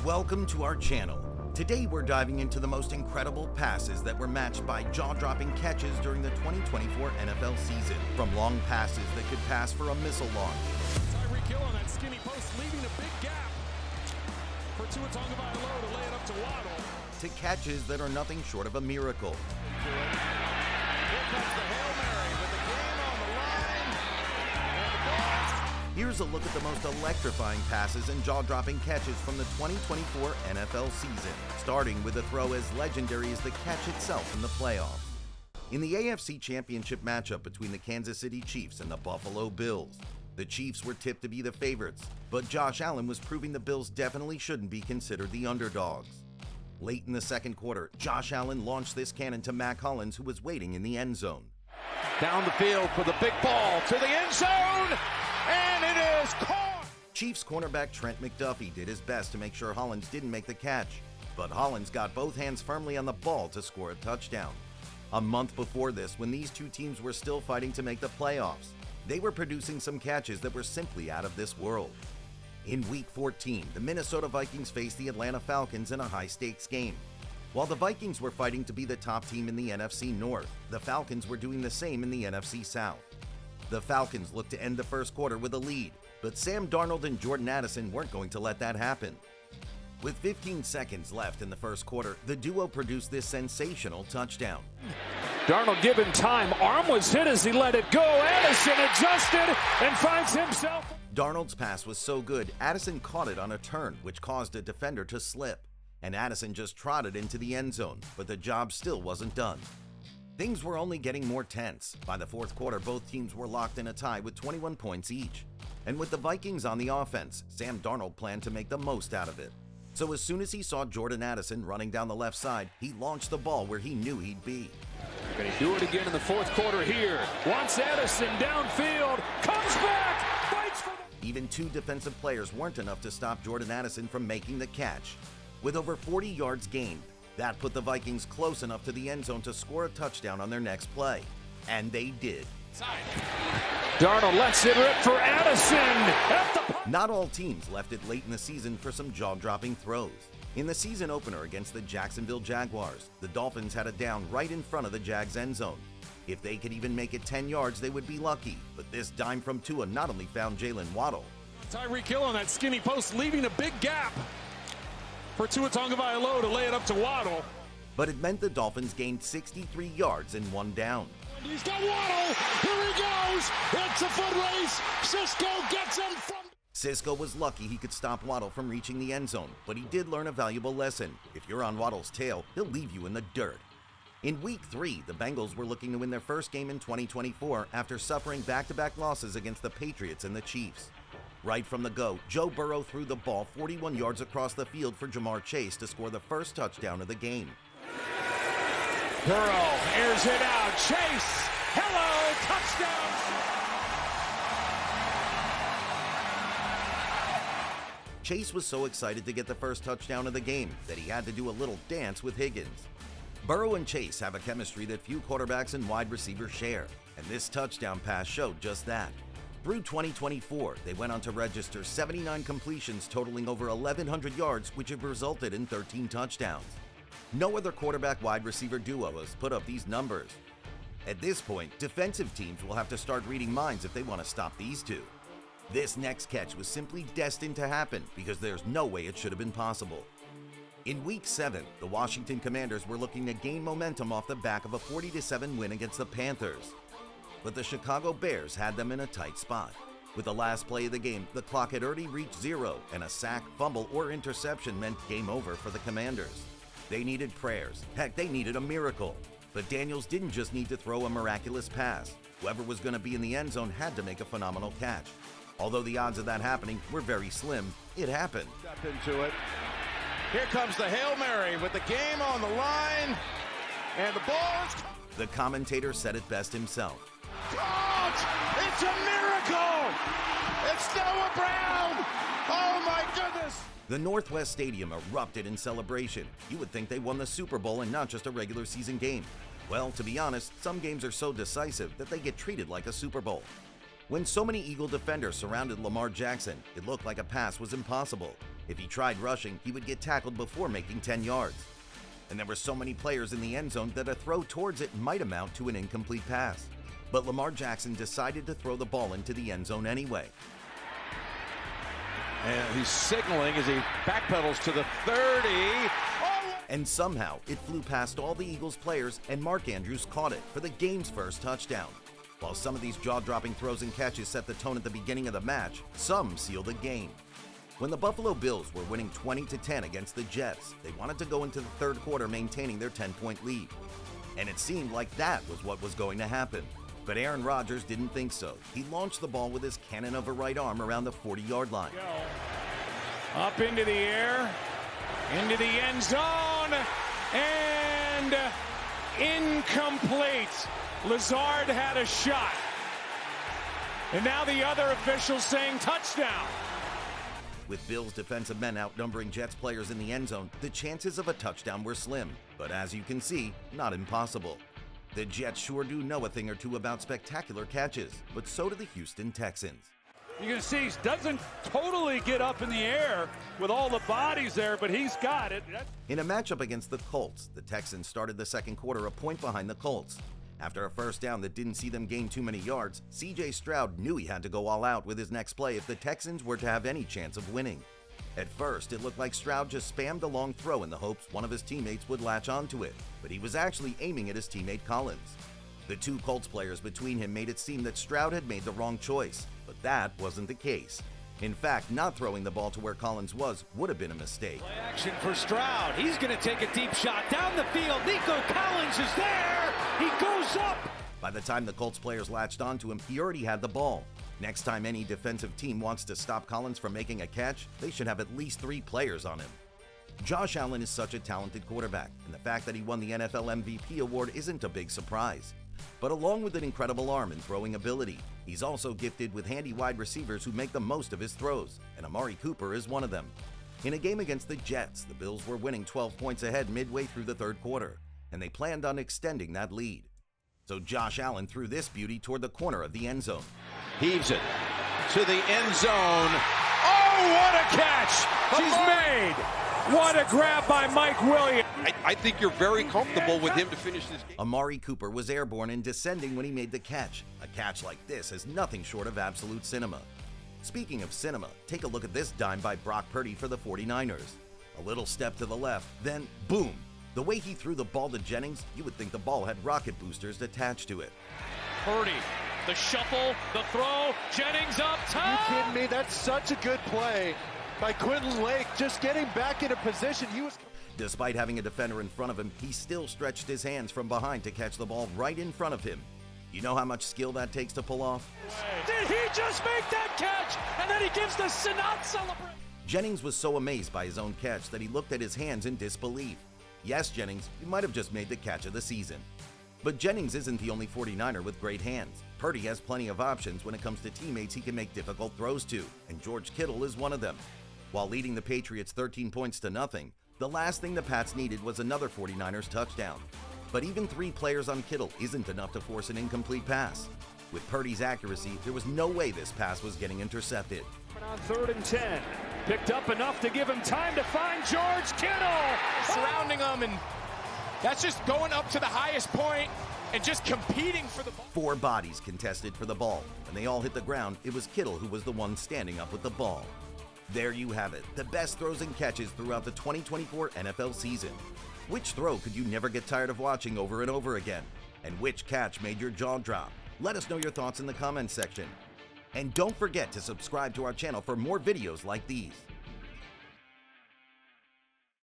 Welcome to our channel. Today we're diving into the most incredible passes that were matched by jaw-dropping catches during the 2024 NFL season. From long passes that could pass for a missile launch. Tyreek Hill on that skinny post, leaving a big gap for Tua Tagovailoa to lay it up to Waddle. To catches that are nothing short of a miracle. Here comes the Hail Mary with the game on the line. And the ball. Here's a look at the most electrifying passes and jaw-dropping catches from the 2024 NFL season, starting with a throw as legendary as the catch itself in the playoffs. In the AFC Championship matchup between the Kansas City Chiefs and the Buffalo Bills, the Chiefs were tipped to be the favorites, but Josh Allen was proving the Bills definitely shouldn't be considered the underdogs. Late in the second quarter, Josh Allen launched this cannon to Mac Hollins, who was waiting in the end zone. Down the field for the big ball to the end zone, and it is caught. Chiefs cornerback Trent McDuffie did his best to make sure Hollins didn't make the catch, but Hollins got both hands firmly on the ball to score a touchdown. A month before this, when these two teams were still fighting to make the playoffs, they were producing some catches that were simply out of this world. In Week 14, the Minnesota Vikings faced the Atlanta Falcons in a high-stakes game. While the Vikings were fighting to be the top team in the NFC North, the Falcons were doing the same in the NFC South. The Falcons looked to end the first quarter with a lead, but Sam Darnold and Jordan Addison weren't going to let that happen. With 15 seconds left in the first quarter, the duo produced this sensational touchdown. Darnold given time, arm was hit as he let it go. Addison adjusted and finds himself. Darnold's pass was so good, Addison caught it on a turn, which caused a defender to slip, and Addison just trotted into the end zone, but the job still wasn't done. Things were only getting more tense. By the fourth quarter, both teams were locked in a tie with 21 points each. And with the Vikings on the offense, Sam Darnold planned to make the most out of it. So as soon as he saw Jordan Addison running down the left side, he launched the ball where he knew he'd be. Going to do it again in the fourth quarter here. Wants Addison downfield, comes back, fights for the... Even two defensive players weren't enough to stop Jordan Addison from making the catch. With over 40 yards gained, that put the Vikings close enough to the end zone to score a touchdown on their next play. And they did. Darnold lets it rip for Addison. Not all teams left it late in the season for some jaw-dropping throws. In the season opener against the Jacksonville Jaguars, the Dolphins had it down right in front of the Jags' end zone. If they could even make it 10 yards, they would be lucky. But this dime from Tua not only found Jalen Waddle. Tyreek Hill on that skinny post, leaving a big gap for Tua Tagovailoa to lay it up to Waddle. But it meant the Dolphins gained 63 yards in one down. He's got Waddle. Here he goes. It's a foot race. Cisco gets him from... Cisco was lucky he could stop Waddle from reaching the end zone, but he did learn a valuable lesson. If you're on Waddle's tail, he'll leave you in the dirt. In Week 3, the Bengals were looking to win their first game in 2024 after suffering back-to-back losses against the Patriots and the Chiefs. Right from the go, Joe Burrow threw the ball 41 yards across the field for Jamar Chase to score the first touchdown of the game. Burrow airs it out. Chase. Hello. Touchdown. Chase was so excited to get the first touchdown of the game that he had to do a little dance with Higgins. Burrow and Chase have a chemistry that few quarterbacks and wide receivers share, and this touchdown pass showed just that. Through 2024, they went on to register 79 completions totaling over 1,100 yards, which have resulted in 13 touchdowns. No other quarterback-wide receiver duo has put up these numbers. At this point, defensive teams will have to start reading minds if they want to stop these two. This next catch was simply destined to happen because there's no way it should have been possible. In Week 7, the Washington Commanders were looking to gain momentum off the back of a 40-7 win against the Panthers. But the Chicago Bears had them in a tight spot. With the last play of the game, the clock had already reached 0, and a sack, fumble, or interception meant game over for the Commanders. They needed prayers. Heck, they needed a miracle. But Daniels didn't just need to throw a miraculous pass. Whoever was going to be in the end zone had to make a phenomenal catch. Although the odds of that happening were very slim, it happened. Step into it. Here comes the Hail Mary with the game on the line. And the ball is... The commentator said it best himself. Caught! It's a miracle! It's Noah Brown! Oh my goodness! The Northwest Stadium erupted in celebration. You would think they won the Super Bowl and not just a regular season game. Well, to be honest, some games are so decisive that they get treated like a Super Bowl. When so many Eagle defenders surrounded Lamar Jackson, it looked like a pass was impossible. If he tried rushing, he would get tackled before making 10 yards. And there were so many players in the end zone that a throw towards it might amount to an incomplete pass. But Lamar Jackson decided to throw the ball into the end zone anyway. And he's signaling as he backpedals to the 30. Oh! And somehow, it flew past all the Eagles players, and Mark Andrews caught it for the game's first touchdown. While some of these jaw-dropping throws and catches set the tone at the beginning of the match, some sealed the game. When the Buffalo Bills were winning 20-10 against the Jets, they wanted to go into the third quarter maintaining their 10-point lead. And it seemed like that was what was going to happen. But Aaron Rodgers didn't think so. He launched the ball with his cannon of a right arm around the 40-yard line. Up into the air, into the end zone, and incomplete. Lazard had a shot. And now the other officials saying touchdown. With Bills defensive men outnumbering Jets players in the end zone, the chances of a touchdown were slim. But as you can see, not impossible. The Jets sure do know a thing or two about spectacular catches, but so do the Houston Texans. You can see he doesn't totally get up in the air with all the bodies there, but he's got it. In a matchup against the Colts, the Texans started the second quarter a point behind the Colts. After a first down that didn't see them gain too many yards, C.J. Stroud knew he had to go all out with his next play if the Texans were to have any chance of winning. At first, it looked like Stroud just spammed a long throw in the hopes one of his teammates would latch onto it, but he was actually aiming at his teammate Collins. The two Colts players between him made it seem that Stroud had made the wrong choice, but that wasn't the case. In fact, not throwing the ball to where Collins was would have been a mistake. Play action for Stroud. He's going to take a deep shot down the field. Nico Collins is there. He goes up. By the time the Colts players latched onto him, he already had the ball. Next time any defensive team wants to stop Collins from making a catch, they should have at least 3 players on him. Josh Allen is such a talented quarterback, and the fact that he won the NFL MVP award isn't a big surprise. But along with an incredible arm and throwing ability, he's also gifted with handy wide receivers who make the most of his throws, and Amari Cooper is one of them. In a game against the Jets, the Bills were winning 12 points ahead midway through the third quarter, and they planned on extending that lead. So Josh Allen threw this beauty toward the corner of the end zone. Heaves it to the end zone. Oh, what a catch! She's made. What a grab by Mike Williams. I think you're very comfortable with him to finish this game. Amari Cooper was airborne and descending when he made the catch. A catch like this is nothing short of absolute cinema. Speaking of cinema, take a look at this dime by Brock Purdy for the 49ers. A little step to the left, then boom. The way he threw the ball to Jennings, you would think the ball had rocket boosters attached to it. Purdy, the shuffle, the throw, Jennings up top. Are you kidding me? That's such a good play by Quentin Lake, just getting back into position. Despite having a defender in front of him, he still stretched his hands from behind to catch the ball right in front of him. You know how much skill that takes to pull off? Did he just make that catch? And then he gives the Sinat celebration. Jennings was so amazed by his own catch that he looked at his hands in disbelief. Yes, Jennings, you might have just made the catch of the season. But Jennings isn't the only 49er with great hands. Purdy has plenty of options when it comes to teammates he can make difficult throws to, and George Kittle is one of them. While leading the Patriots 13 points to nothing, the last thing the Pats needed was another 49ers touchdown. But even 3 players on Kittle isn't enough to force an incomplete pass. With Purdy's accuracy, there was no way this pass was getting intercepted. On 3rd and 10, picked up enough to give him time to find George Kittle. Surrounding him, and that's just going up to the highest point and just competing for the ball. 4 bodies contested for the ball. When they all hit the ground, it was Kittle who was the one standing up with the ball. There you have it, the best throws and catches throughout the 2024 NFL season. Which throw could you never get tired of watching over and over again? And which catch made your jaw drop? Let us know your thoughts in the comments section. And don't forget to subscribe to our channel for more videos like these.